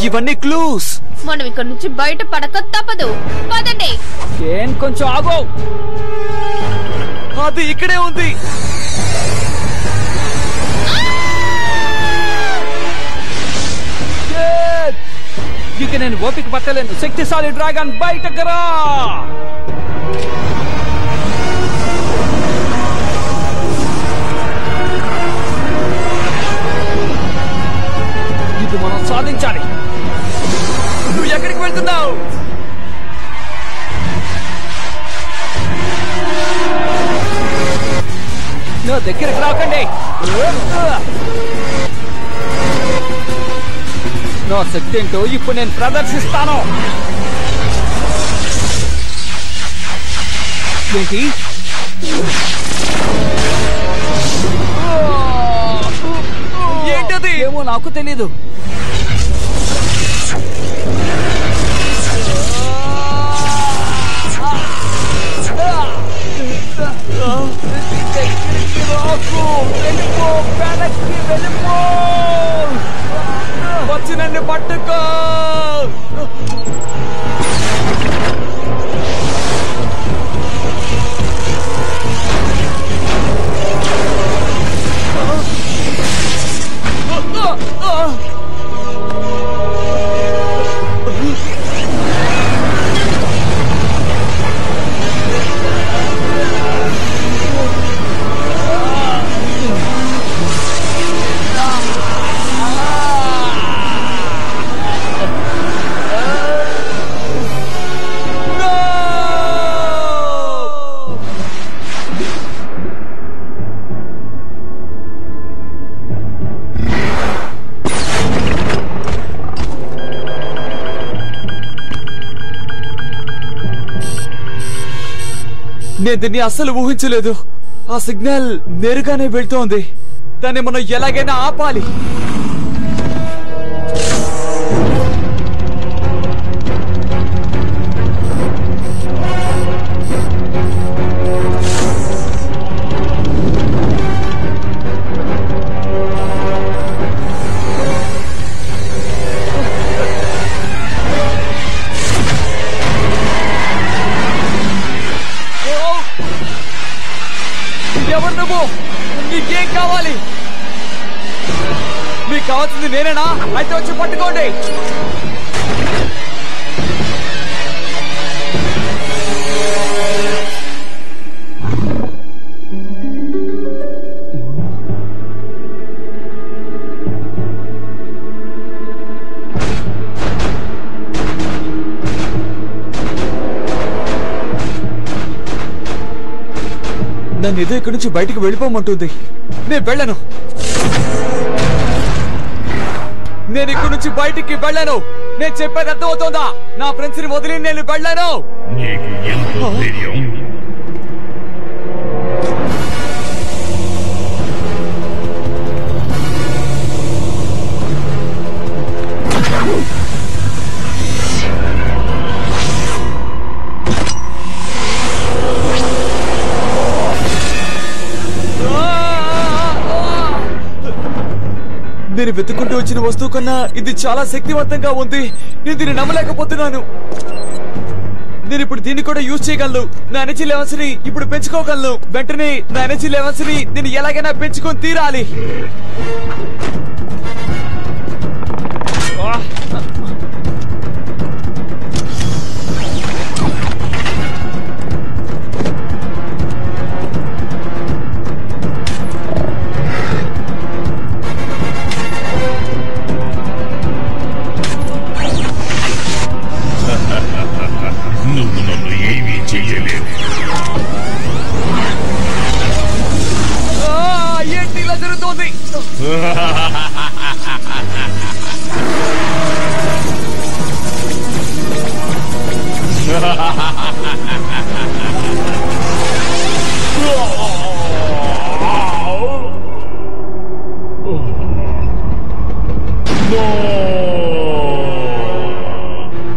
ఇవన్నీ క్లూస్. మనం ఇక్కడ నుంచి బయట పడక తప్పదు. పదండి. కొంచెం ఆగో. అది ఇక్కడే ఉంది. ఇక నేను ఓపిక పట్టలేను. శక్తిశాలి డ్రాగన్ బయటకు రా. ఇది మనం సాధించాలి. నువ్వు ఎక్కడికి వెళ్తున్నావు? నా దగ్గరికి రాకండి. నా శక్తి ఏంటో ఇప్పుడు నేను ప్రదర్శిస్తాను. ఏంటి? ఏంటది? ఏమో నాకు తెలీదు. వచ్చి నన్ను పట్టుకో. నేను దీన్ని అస్సలు ఊహించలేదు. ఆ సిగ్నల్ నేరుగానే వెళ్తోంది. దాన్ని మనం ఎలాగైనా ఆపాలి. ఎవరు నువ్వు? నీకేం కావాలి? మీకు కావాల్సింది నేనేనా? అయితే వచ్చి పట్టుకోండి. నన్ను ఏదో ఇక్కడి నుంచి బయటికి వెళ్ళిపోమంటుంది. నేను వెళ్ళను. నేను ఇక్కడి నుంచి బయటికి వెళ్ళను. నేను చెప్పేది అర్థమవుతోందా? నా ఫ్రెండ్స్ ని వదిలి నేను వెళ్ళను. నేను వెతుక్కుంటూ వచ్చిన వస్తువు కన్నా ఇది చాలా శక్తివంతంగా ఉంది. నేను దీన్ని నమ్మలేకపోతున్నాను. నేను ఇప్పుడు దీన్ని కూడా యూజ్ చేయగలను. నా ఎనర్జీ లెవెల్స్ ని ఇప్పుడు పెంచుకోగలను. వెంటనే నా ఎనర్జీ లెవెల్స్ ని నేను ఎలాగైనా పెంచుకొని తీరాలి.